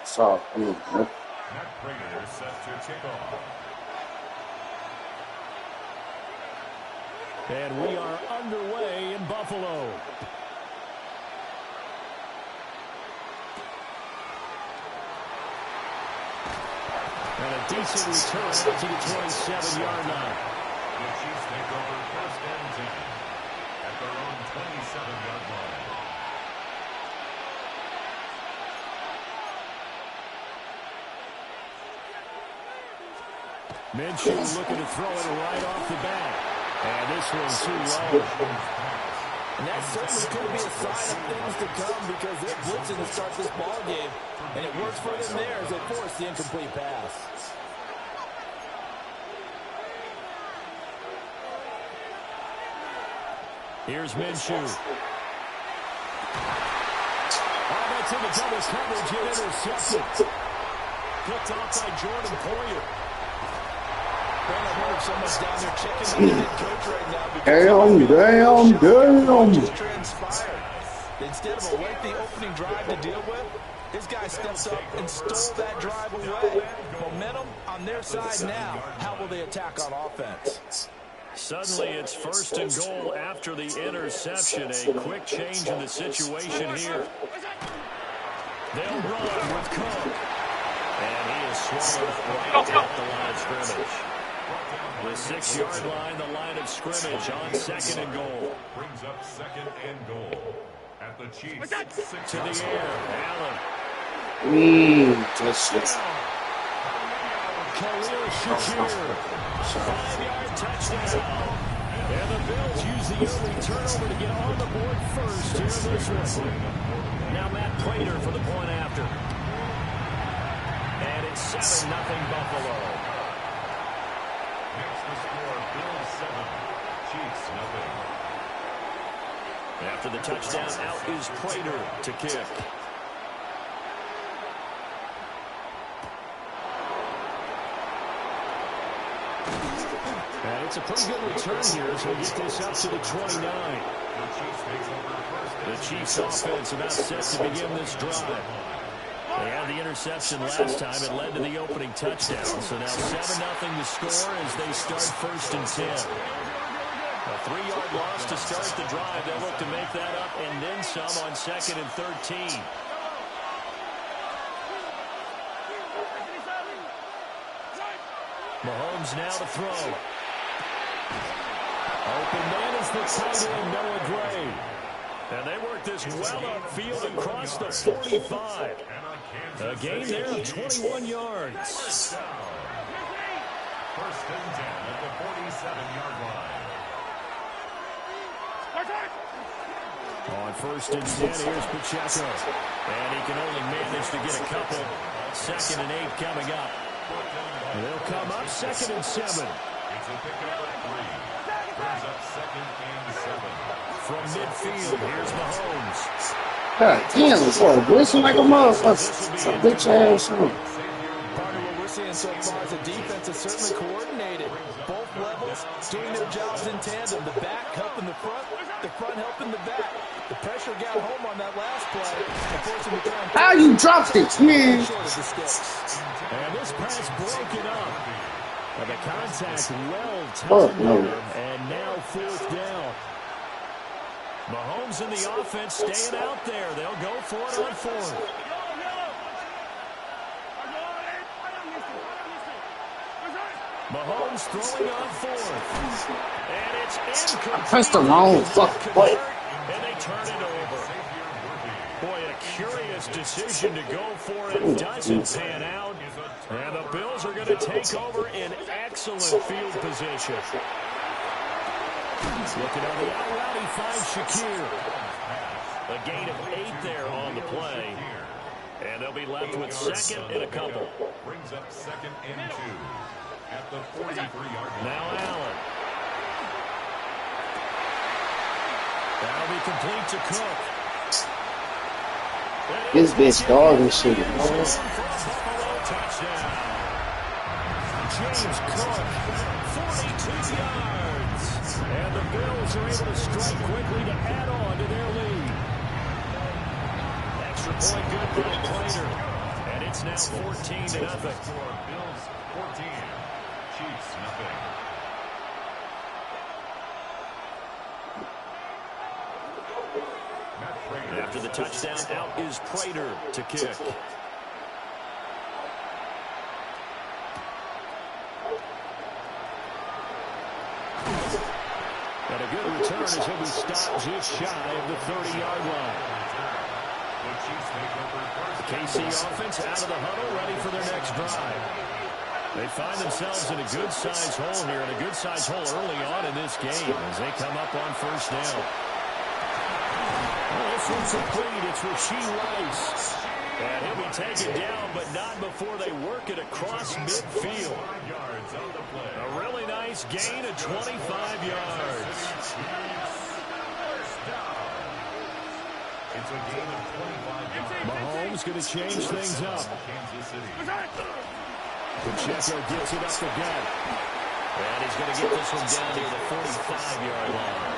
So, Matt Prater set to kick off. And we are underway in Buffalo. And a decent return to the 27-yard line. The Chiefs take over 1st and 10 at their own 27-yard line. Minshew looking to throw it right off the bat. And this one's too low. And that certainly could be a sign of things to come because they're blitzing to start this ball game. And it works for them there as they force the incomplete pass. Here's Minshew. Oh, that's in the double coverage and intercepted. Picked off by Jordan Poyer. Brandon Hurd so much down there checking with the head coach right now. Damn. Just transpired. Instead of a lengthy opening drive to deal with, this guy steps up and stole that drive away. Momentum on their side now. How will they attack on offense? Suddenly it's 1st and goal after the interception. A quick change in the situation here. They'll run with Cook. And he is swallowed right at the line of scrimmage. The 6-yard line, the line of scrimmage on 2nd and goal. Brings up 2nd and goal at the Chiefs. To the air, Allen. Just Khalil Shakir. 5-yard touchdown. And the Bills use the early turnover to get on the board first here in this one. Now Matt Prater for the point after. And it's 7-0 Buffalo. Next the score, Bills 7, Chiefs 0. After the touchdown, out is Prater to kick. And it's a pretty good return here as we get this up to the 29. The Chiefs offense about set to begin this drive. They had the interception last time. It led to the opening touchdown. So now 7-0 the score as they start 1st and 10. A 3-yard loss to start the drive. They'll look to make that up and then some on 2nd and 13. Mahomes now to throw. Open man is the tight end, Noah Gray. And they work this well upfield across the 45. A gain there of 21 yards. 1st and 10 at the 47-yard line. On 1st and 10, here's Pacheco. And he can only manage to get a couple. 2nd and 8 coming up. They'll come up 2nd and 7. It's a pickup at 3. Brings up 2nd and 7. From midfield, here's Mahomes. God damn, it's all blitzing like a motherfucker. Some bitch ass. Partner, what we're seeing so far is the defense is certainly coordinated. Both levels doing their jobs in tandem. The back helping the front helping the back. The pressure got home on that last play. How you dropped it, man? And this pass broken up. And the contact well timed. And now 4th down. Mahomes in the offense staying out there. They'll go for it on 4th. Mahomes throwing on 4th. And it's incomplete. Press the wrong fucking button. And they turn it over. Boy, a curious decision to go for it. Doesn't pan out. And the Bills are going to take over in excellent field position. Looking on the out route, he finds Shakir. A gain of 8 there on the play. And they'll be left with 2nd and a couple. Brings up 2nd and 2 at the 43-yard line. Now Allen. That'll be complete to Cook. This bitch dog and shit. Touchdown. James Cook, 42 yards. And the Bills are able to strike quickly to add on to their lead. Extra point good by Prater. And It's now 14-0. Bills 14, Chiefs nothing. After the touchdown, out is Prater to kick. And a good return as he'll be stopped just shy of the 30-yard line. The KC offense out of the huddle, ready for their next drive. They find themselves in a good-sized hole here, and a good-sized hole early on in this game as they come up on first down. Well, this one's complete. It's Rashee Rice. And he'll be taken down, but not before they work it across midfield. A really nice gain of 25 yards. It's a gain of 25 yards. Mahomes going to change things up. Pacheco gets it up the gut. And he's going to get this one down near the 45-yard line.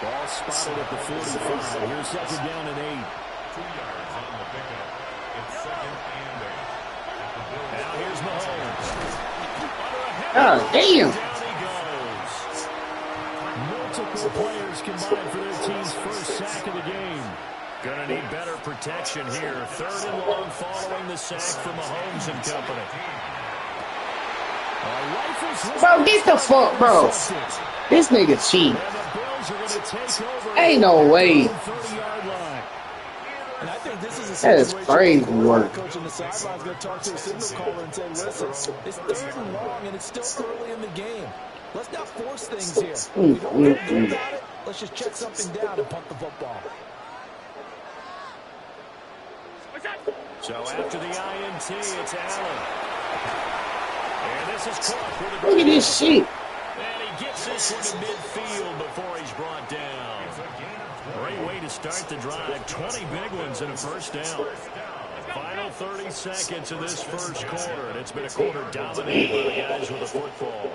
Ball spotted at the 45. Here's second down and 8. 2 yards on the pickup. It's second and 8. Now here's Mahomes. God damn. Down he goes. Multiple players combined for their team's first sack of the game. Gonna need better protection here. Third and long following the sack from Mahomes and company. Bro, get the fuck, bro. This nigga cheat. Ain't no way. And I think this is a That is situation crazy where the work. coach on the sideline is going to talk to a signal caller and say, listen, it's third and long, and it's still early in the game. Let's not force things here. We don't have to do about it. Let's just check something down and punt the football. So after the INT, it's Allen. And this is caught with a Look at this shit. and he gets this one to midfield before he's brought down. Great way to start the drive. 20 big ones and a first down. Final 30 seconds of this first quarter, and it's been a quarter dominated by the guys with the football.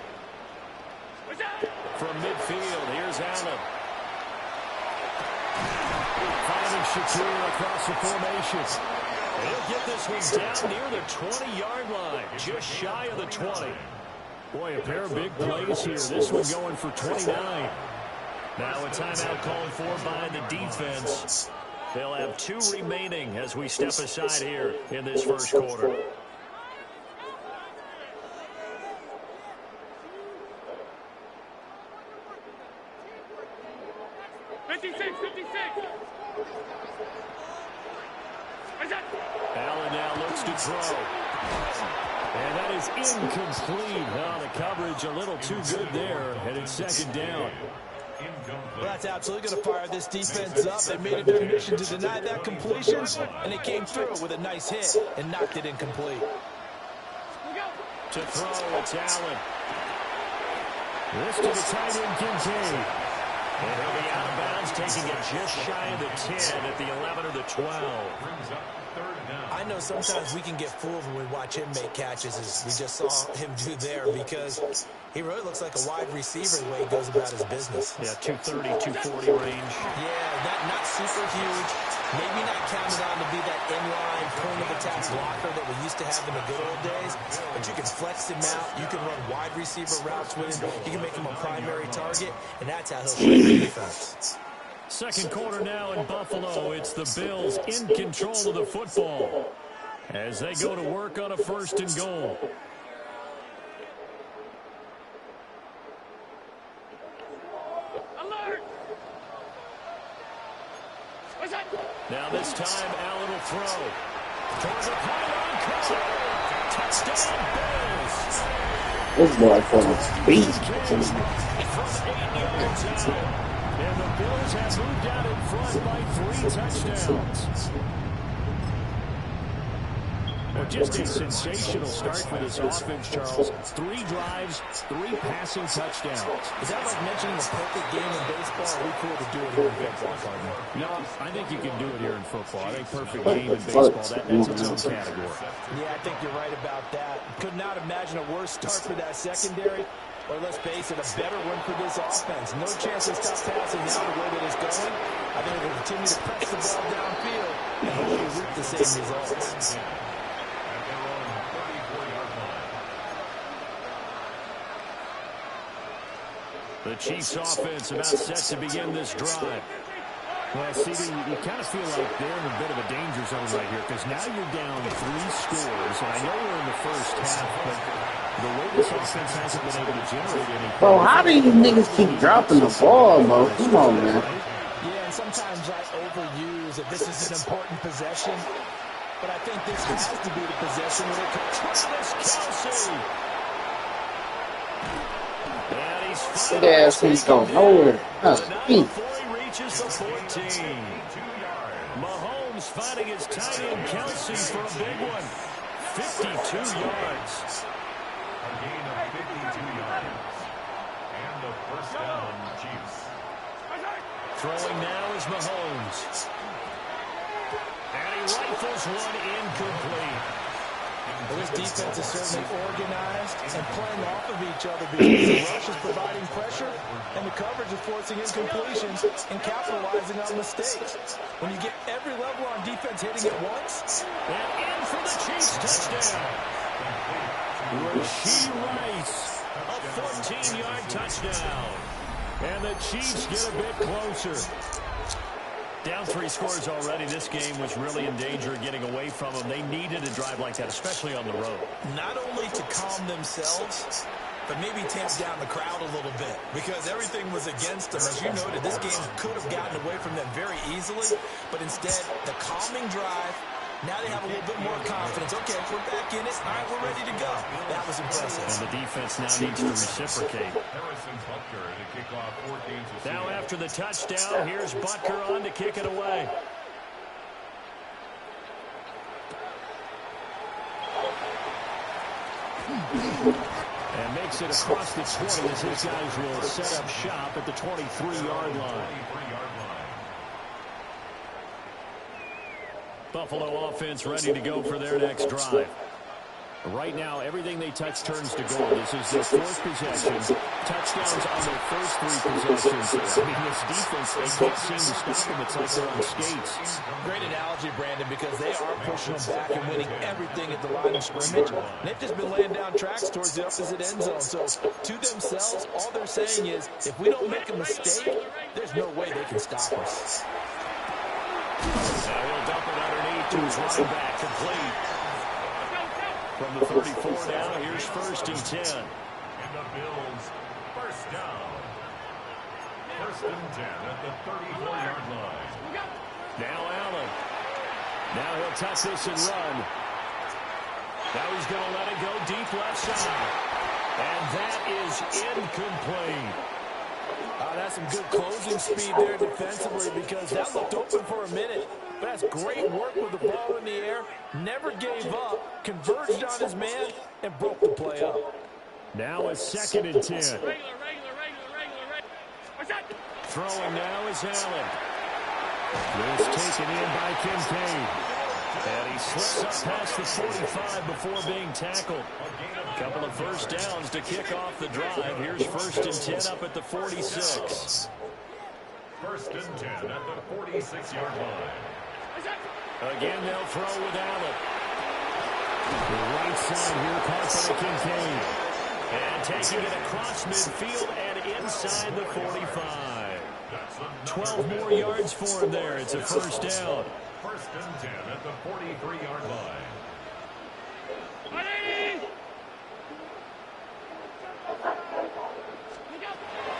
From midfield, here's Allen. Finding Shakir across the formation. He'll get this one down near the 20-yard line, just shy of the 20. Boy, a pair of big plays here. This one going for 29. Now a timeout called for by the defense. They'll have 2 remaining as we step aside here in this first quarter. Allen now looks to throw. And that is incomplete. Well, the coverage a little too good there, and it's second down. Well, that's absolutely going to fire this defense up. They made it their mission to deny that completion, and they came through with a nice hit and knocked it incomplete. To throw, it's Allen. This to the tight end, Kincaid. And he'll be out of bounds, taking it just shy of the 10 at the 11 or the 12. I know sometimes we can get fooled when we watch him make catches, as we just saw him do there, because he really looks like a wide receiver the way he goes about his business. Yeah, 230, 240 range. Yeah, not super huge. Maybe not counted on to be that inline point-of-attack blocker that we used to have in the good old days, but you can flex him out. You can run wide receiver routes with him. You can make him a primary target, and that's how he'll play the defense. Second quarter now in Buffalo. It's the Bills in control of the football as they go to work on a first and goal. Alert! Now this time, Allen will throw. Towards the pylon, touchdown Bills. This boy from the speed. From 8 yards out. And the Bills have moved out in front by 3 touchdowns. Well, just a sensational start for this offense, Charles. 3 drives, 3 passing touchdowns. Is that like mentioning the perfect game in baseball? Or are we cool to do it here in football, partner? No, I think you can do it here in football. I think perfect game in baseball, that's its own category. Yeah, I think you're right about that. Could not imagine a worse start for that secondary. Or let's face it, a better one for this offense. No chance to stop passing now the way that it's going. I think they'll continue to press the ball downfield and hopefully reap the same results. The Chiefs offense about set to begin this drive. Well, CD, you kind of feel like they're in a bit of a danger zone right here because now you're down 3 scores. And I know we're in the first half, but the way this offense hasn't been able to generate anything. Bro, how do you niggas keep dropping the ball, bro? Come on, man. Yeah, and sometimes I overuse that this is an important possession. But I think this has to be the possession when it comes to Kelsey. That ass ain't going nowhere. Before he reaches the 14. Mahomes finding his tight end Kelsey for a big one. 52 yards. A gain of 52 yards. And the first down, Chiefs. Throwing now is Mahomes. And he rifles one incomplete. Well, this defense is certainly organized and playing off of each other because the rush is providing pressure and the coverage is forcing incompletions and capitalizing on mistakes. When you get every level on defense hitting at once. And in for the Chiefs touchdown. Rashee Rice, a 14-yard touchdown. And the Chiefs get a bit closer. Down 3 scores already. This game was really in danger of getting away from them. They needed a drive like that, especially on the road. Not only to calm themselves, but maybe tamp down the crowd a little bit because everything was against them. As you noted, this game could have gotten away from them very easily, but instead, the calming drive, now they have a little bit more confidence. Okay, we're back in it. All right, we're ready to go. That was impressive. And the defense now needs to reciprocate. Harrison Butker to kick off 14th. Now after the touchdown, here's Butker on to kick it away. And makes it across the 20 as his guys will set up shop at the 23-yard line. Buffalo offense ready to go for their next drive. Right now, everything they touch turns to gold. This is their 4th possession. Touchdowns on their first 3 possessions. I mean, this defense, they can't seem to stop them. It's like they're on skates. Great analogy, Brandon, because they are pushing them back and winning everything at the line of scrimmage. And they've just been laying down tracks towards the opposite end zone. So, to themselves, all they're saying is, if we don't make a mistake, there's no way they can stop us. Now he'll dump it underneath to his running back, complete. From the 34 now, here's 1st and 10. And the Bills, first down. 1st and 10 at the 34-yard line. Now Allen. Now he'll touch this and run. Now he's going to let it go deep left side. And that is incomplete. That's some good closing speed there defensively because that looked open for a minute. But that's great work with the ball in the air. Never gave up, converged on his man, and broke the play up. Now a 2nd and 10. Throwing now is Allen. This taken in by Kincaid. And he slips up past the 45 before being tackled. A couple of first downs to kick off the drive. Here's 1st and 10 up at the 46. 1st and 10 at the 46-yard line. Again, they'll throw with Allen. The right side here, caught by Kincaid. And taking it across midfield and inside the 45. 12 more yards for him there. It's a first down. 1st and 10 at the 43-yard line.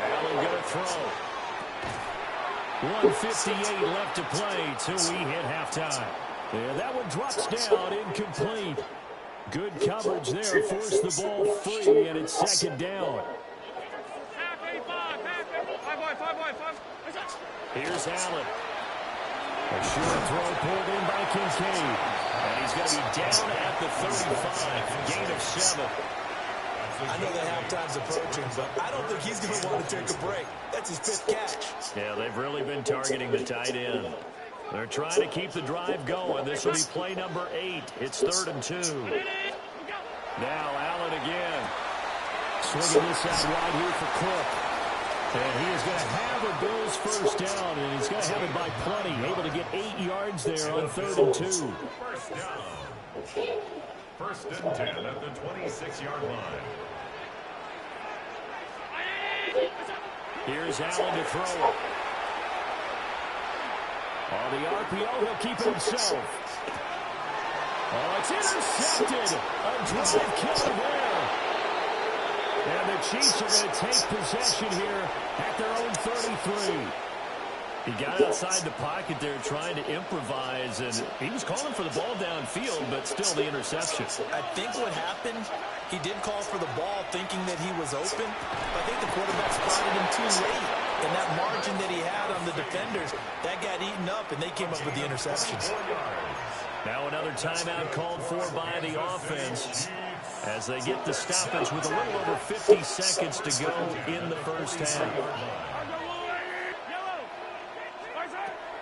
Allen going to throw. 1:58 left to play till we hit halftime. Yeah, that one drops down, incomplete. Good coverage there, forced the ball free, and it's 2nd down. Here's Allen. A short throw pulled in by Kincaid. And he's going to be down at the 35. Gain of 7. I know that halftime's approaching, but I don't think he's going to want to take a break. That's his 5th catch. Yeah, they've really been targeting the tight end. They're trying to keep the drive going. This will be play number 8. It's 3rd and 2. Now Allen again. Swinging this out wide here for Cook. And he is going to have a Bills first down, and he's going to have it by plenty. Able to get 8 yards there on 3rd and 2. First down. 1st and 10 at the 26-yard line. Here's Allen to throw it. On the RPO, he'll keep it himself. Oh, it's intercepted. A drive killer there. And the Chiefs are going to take possession here at their own 33. He got outside the pocket there trying to improvise, and he was calling for the ball downfield, but still the interception. I think what happened, he did call for the ball thinking that he was open, but I think the quarterback spotted him too late. And that margin that he had on the defenders, that got eaten up, and they came up with the interception. Now another timeout called for by the offense as they get the stoppage with a little over 50 seconds to go in the first half.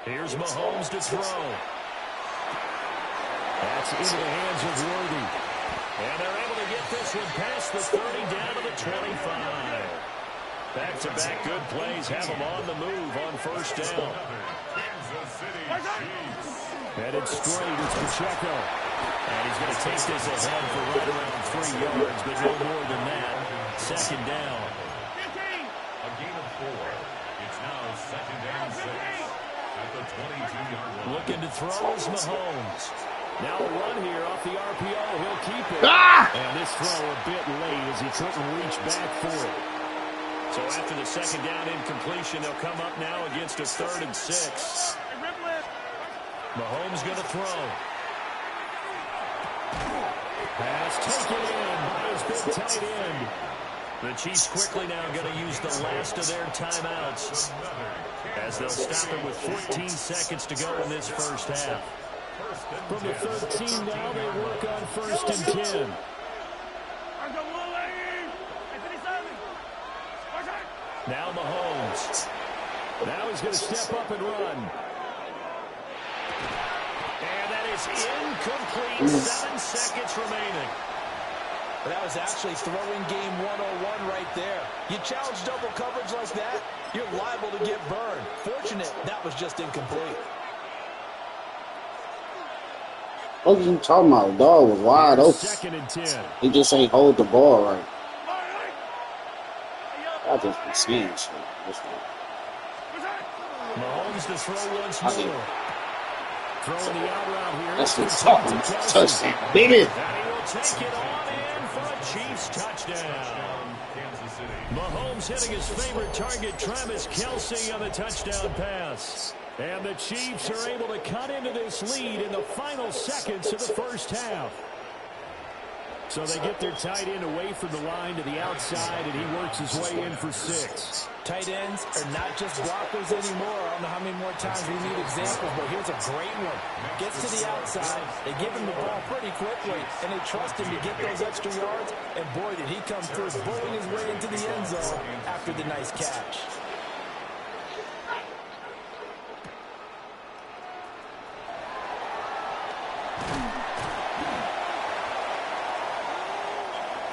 Here's Mahomes to throw. That's into the hands of Worthy. And they're able to get this one past the 30 down to the 25. Back-to-back good plays have them on the move on first down. Headed straight, it's Pacheco. And he's going to take this ahead for right around 3 yards, but no more than that. Second down. A gain of 4. It's now second down 6. At the 22-yard line. Looking to throw is Mahomes. Now a run here off the RPO. He'll keep it. And this throw a bit late as he couldn't reach back for it. So after the second down incompletion, they'll come up now against a 3rd and 6. Mahomes going to throw. Pass taken in by his big tight end. The Chiefs quickly now going to use the last of their timeouts as they'll stop it with 14 seconds to go in this first half. From the 13 now, they work on 1st and 10. Now Mahomes. Now he's going to step up and run. And that is incomplete. 7 seconds remaining. That was actually throwing game 101 right there. You challenge double coverage like that, you're liable to get burned. Fortunate, that was just incomplete. What are you talking about? The dog was wide open. 2nd and 10. He just ain't hold the ball right. I just been seeing shit. Mahomes to throw once more. Throwing the out route here. That's what's talking. Touchdown, baby. And he will take it on in for a Chiefs touchdown. Mahomes hitting his favorite target, Travis Kelce, on the touchdown pass. And the Chiefs are able to cut into this lead in the final seconds of the first half. So they get their tight end away from the line to the outside, and he works his way in for 6. Tight ends are not just blockers anymore. I don't know how many more times we need examples, but here's a great one. Gets to the outside, they give him the ball pretty quickly, and they trust him to get those extra yards, and boy, did he come through, bullying his way into the end zone after the nice catch.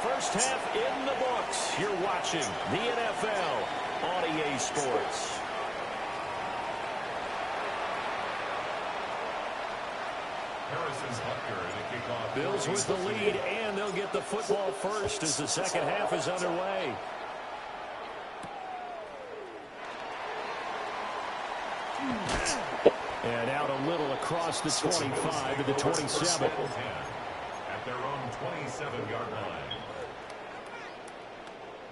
First half in the books. You're watching the NFL on EA Sports. Bills with the lead, and they'll get the football first as the second half is underway. And out a little across the 25 to the 27. At their own 27-yard line.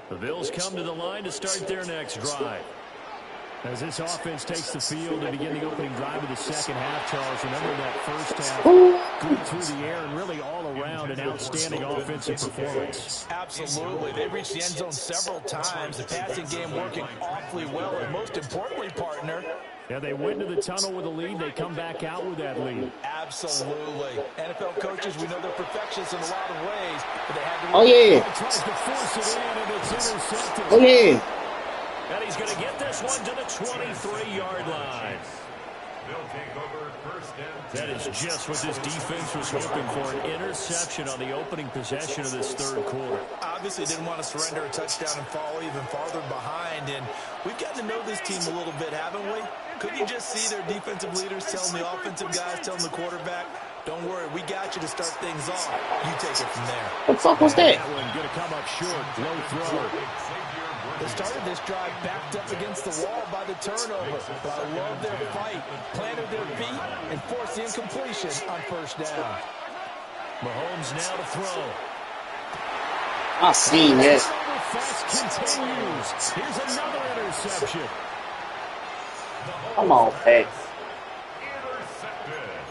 The Bills come to the line to start their next drive. As this offense takes the field to begin the opening drive of the second half, Charles, remember that first half, good through the air and really all around an outstanding offensive performance. Absolutely. They reached the end zone several times. The passing game working awfully well. And most importantly, partner, yeah, they went to the tunnel with a lead. They come back out with that lead. Absolutely. NFL coaches, we know they're perfectionists in a lot of ways, but they had to... Oh, yeah. Tries to force it in, and it's intercepted. Oh, yeah. And he's going to get this one to the 23-yard line. They'll take over first and 10. That is just what this defense was hoping for, an interception on the opening possession of this third quarter. Obviously didn't want to surrender a touchdown and fall even farther behind, and we've gotten to know this team a little bit, haven't we? Could you just see their defensive leaders telling the offensive guys, telling the quarterback, don't worry, we got you to start things off. You take it from there. What the fuck was that? That one going to come up short, low throw. They started this drive backed up against the wall by the turnover, but I love their fight, planted their feet, and forced the incompletion on first down. Mahomes now to throw. I seen this. Fast continues. Here's another interception. Come on, Pat. Intercepted.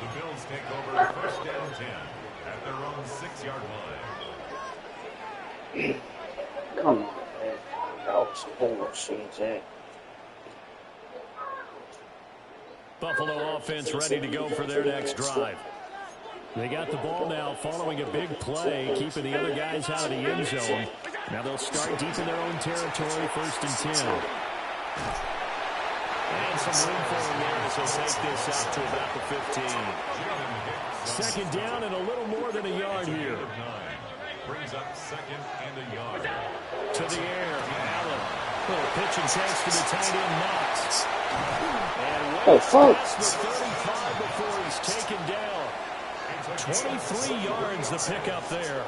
The Bills take over first down 10 at their own 6-yard line. Come on, Pat. That was bullshit, Jack. Buffalo offense ready to go for their next drive. They got the ball now following a big play, keeping the other guys out of the end zone. Now they'll start deep in their own territory, first and 10. And some room for him there as they'll take this out to about the 15. Second down and a little more than a yard here. Brings up second and a yard. To the air, Allen. Little pitch and chase to the tight end, Knox. And Oh, fuck. past the 35 before he's taken down. 23 yards the pickup there.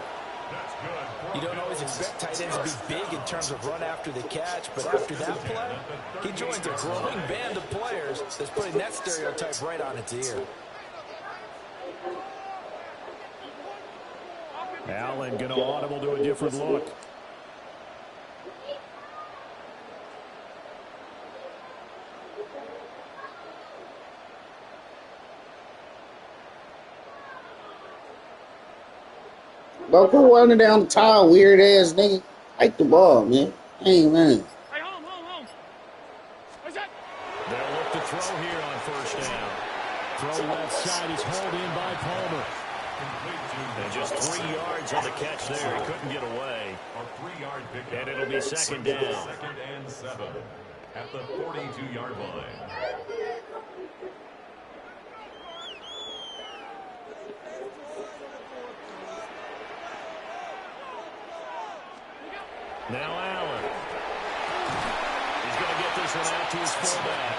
You don't always expect tight ends to be big in terms of run after the catch, but after that play, he joins a growing band of players that's putting that stereotype right on its ear. Allen going to audible to a different look. Bro, quit running down the tile, weird ass nigga. Take the ball, man. Hey, man. Hey, home. What's that? They'll look to throw here on first down. Throw left side is hauled in by Palmer. And just 3 yards on the catch there. He couldn't get away. A 3-yard pickup. And it'll be second down. Second and 7 at the 42-yard line. Now Allen. He's going to get this one out to his fullback.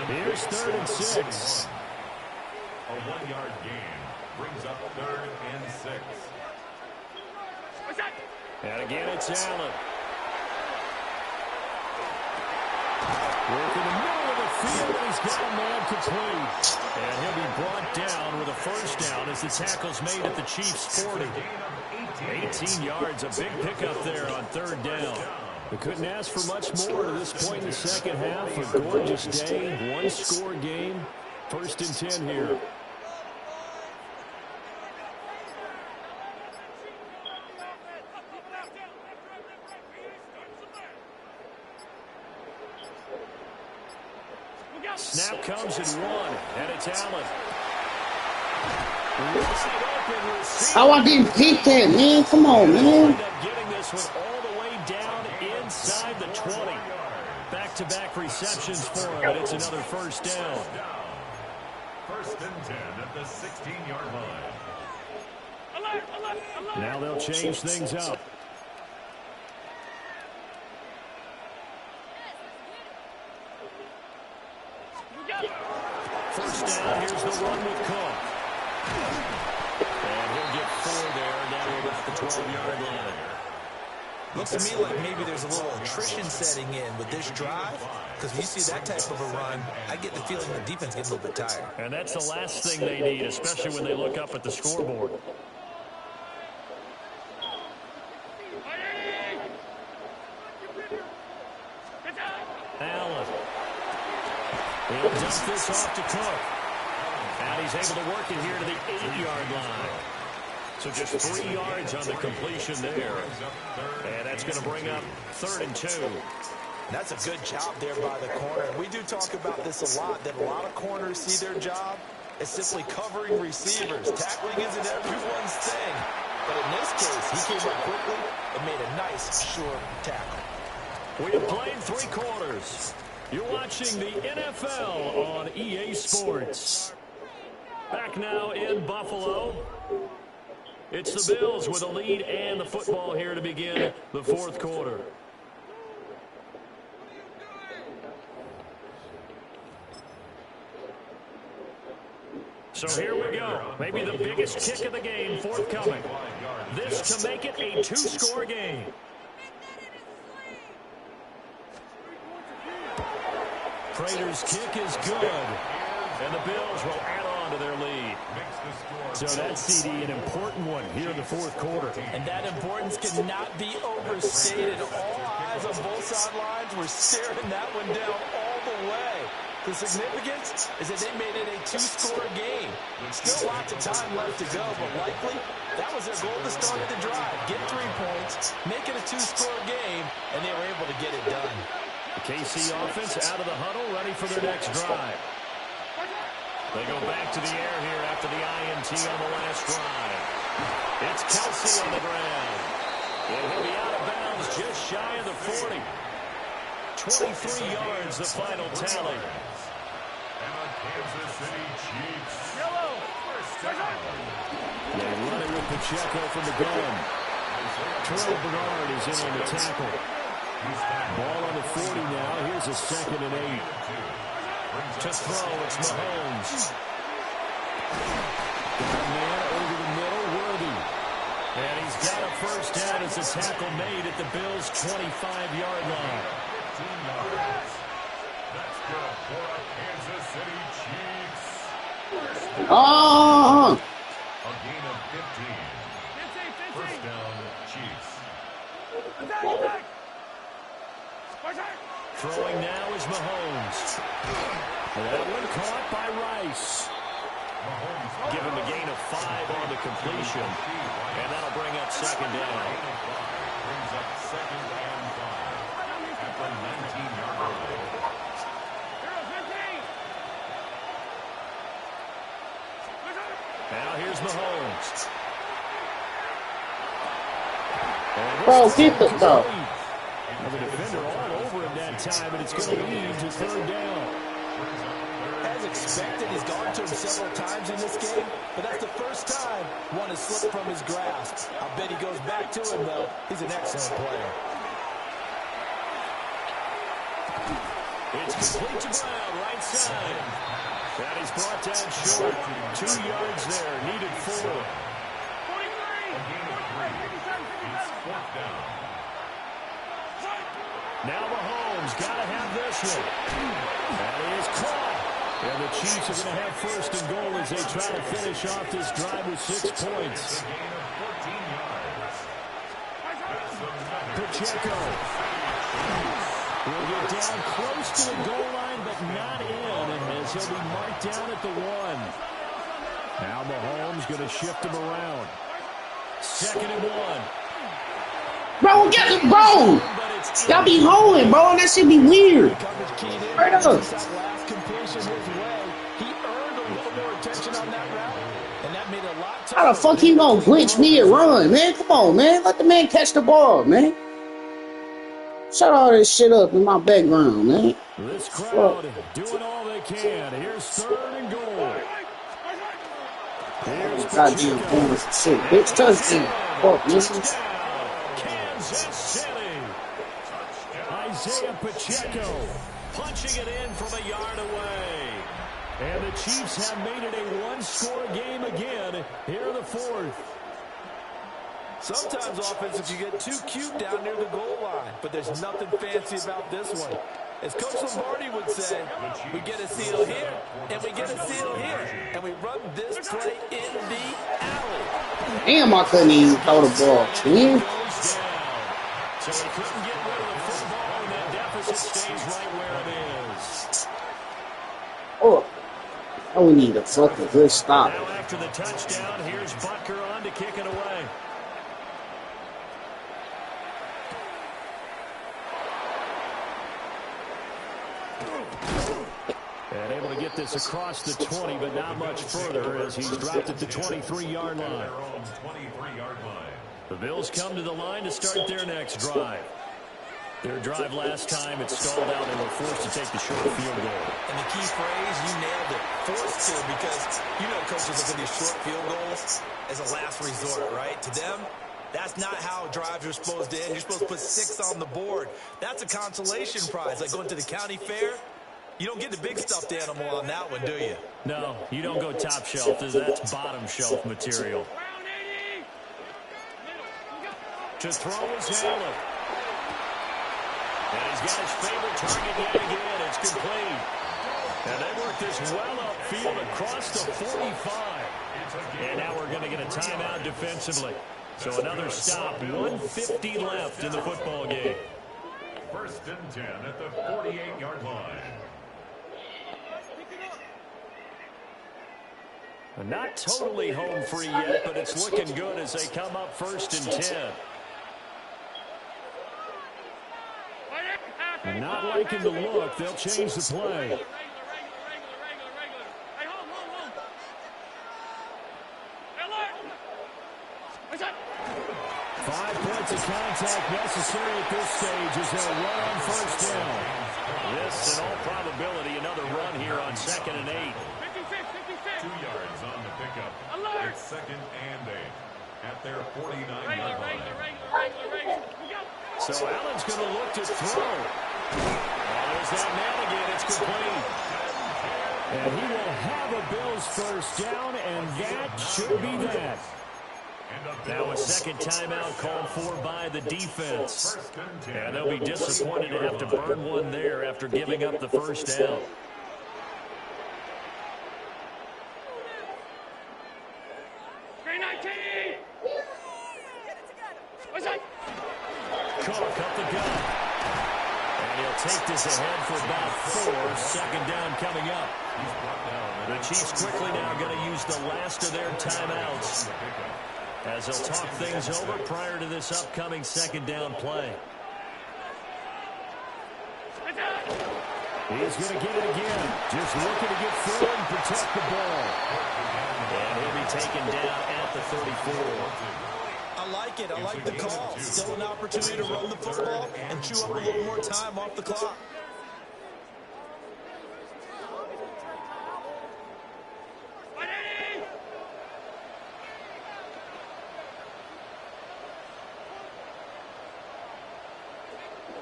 Here's 3rd and 6. A 1-yard gain brings up 3rd and 6. What's that? And again, it's Allen. Working the middle of the field, and he's got a man complete. And he'll be brought down with a first down as the tackle's made at the Chiefs' 40. 18 yards, a big pickup there on 3rd down. We couldn't ask for much more to this point in the second half. A gorgeous day, 1-score game. 1st and 10 here. Snap comes in 1, and it's Allen. How I didn't pick that, man? Come on, man. Getting this one all the way down inside the 20. Back-to-back receptions for him, and it's another first down. 1st and 10 at the 16-yard line. Now they'll change things up. First down, here's the run with Cook. And he'll get 4 there, down to about the 12-yard line. Looks to me like maybe there's a little attrition setting in with this drive, because when you see that type of a run, I get the feeling the defense gets a little bit tired. And that's the last thing they need, especially when they look up at the scoreboard. Allen. He'll dump this off to Cook. And he's able to work it here to the 8-yard line. So just 3 yards on the completion there. And that's going to bring up 3rd and 2. That's a good job there by the corner. We do talk about this a lot, that a lot of corners see their job as simply covering receivers. Tackling isn't everyone's thing. But in this case, he came up quickly and made a nice, short tackle. We have played 3 quarters. You're watching the NFL on EA Sports. Back now in Buffalo. It's the Bills with a lead and the football here to begin the 4th quarter. So here we go. Maybe the biggest kick of the game forthcoming. This to make it a 2-score game. Prater's kick is good. And the Bills will add on to their lead. So that CD, an important one here in the fourth quarter. And that importance cannot be overstated. All eyes on both sidelines were staring that one down all the way. The significance is that they made it a two-score game. Still lots of time left to go, but likely that was their goal to start the drive. Get 3 points, make it a two-score game, and they were able to get it done. The KC offense out of the huddle, ready for their next drive. They go back to the air here after the INT on the last drive. It's Kelsey on the ground. And he'll be out of bounds just shy of the 40. 23 yards, the final tally. And the Kansas City Chiefs. They run it with Pacheco from the gun. Terrell Bernard is in on the tackle. Ball on the 40 now. Here's a 2nd and 8. To throw, it's Mahomes. Got a man over the middle, Worthy. And he's got a first down as the tackle made at the Bills' 25-yard line. 15 yards. That's good for the Kansas City Chiefs. Oh! A gain of 15. First down, Chiefs. Throwing now is Mahomes. That one caught by Rice. Give him a gain of 5 on the completion. And that'll bring up 2nd down. Brings up 2nd and 5 at the 19-yard line. Now here's Mahomes. Bro, keep it, bro. The defender all over him that time, and it's going to lead to 3rd down. As expected, he's gone to him several times in this game, but that's the first time one has slipped from his grasp. I bet he goes back to him, though. He's an excellent player. It's complete to Brown, right side. And he's brought down short. 2 yards there, needed 4. A gain of 3. It's 4th down. Now Mahomes got to have this one. That is caught. And the Chiefs are going to have 1st and goal as they try to finish off this drive with 6 points. A gain of 14 yards. Pacheco will get down close to the goal line, but not in, and as he'll be marked down at the 1. Now Mahomes going to shift him around. 2nd and 1. Bro, get it, bro! Y'all be holding, bro, and that shit be weird. Right up. Last completion his way. He earned a little more attention on that route, and that made it a lot tougher. How the fuck he gonna glitch me and run, man? Come on, man. Let the man catch the ball, man. Shut all this shit up in my background, man. This crowd doing all they can. Here's 3rd and goal. Here's Goddamn bonus shit. Bitch, touchdown. Fuck, listen. Kansas City. Isaiah Pacheco punching it in from a yard away. And the Chiefs have made it a one-score game again here in the 4th. Sometimes offense, you get too cute down near the goal line, but there's nothing fancy about this one. As Coach Lombardi would say, we get a seal here, and we get a seal here, and we run this play in the alley. Damn, I couldn't even throw the ball, man. So he couldn't get rid of the football, and that deficit stays right where it is. Oh, we need a fucking good stop. Now after the touchdown, here's Butker on to kick it away. And able to get this across the 20, but not much further as he's dropped at the 23-yard line. The Bills come to the line to start their next drive. Their drive last time, it stalled out. They were forced to take the short field goal. And the key phrase, you nailed it, forced to, because you know coaches look at these short field goals as a last resort, right? To them, that's not how drives are supposed to end. You're supposed to put 6 on the board. That's a consolation prize, like going to the county fair. You don't get the big stuffed animal on that one, do you? No, you don't go top shelf. That's bottom shelf material. To throw is Allen. And he's got his favorite target yet again. It's complete. And they work this well upfield across the 45. And now we're going to get a timeout defensively. So another stop, 1:50 left in the football game. First and 10 at the 48-yard line. Not totally home free yet, but it's looking good as they come up first and 10. Not liking the look. They'll change the play. Five points of contact necessary at this stage as they'll run on first down. This, in all probability, another run here on 2nd and 8. 2 yards on the pickup. It's 2nd and 8 at their 49-yard line. So Allen's going to look to throw. There's that man again. It's complete. And he will have a Bills first down, and that should be that. Now a second timeout called for by the defense. And they'll be disappointed to have to burn one there after giving up the first down. Cook up the gut. And he'll take this ahead for about 4. Second down coming up. The Chiefs quickly now going to use the last of their timeouts as they'll talk things over prior to this upcoming second down play. He's going to get it again. Just looking to get through and protect the ball. And he'll be taken down at the 34. I like it. I like the call. Still an opportunity to run the football and chew up a little more time off the clock.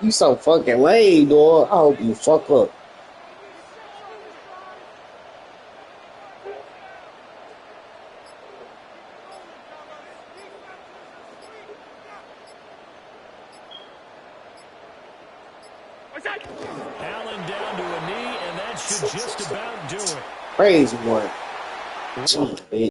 You so fucking lame, dog. I hope you fuck up. Allen down to a knee, and that should just about do it. Crazy work.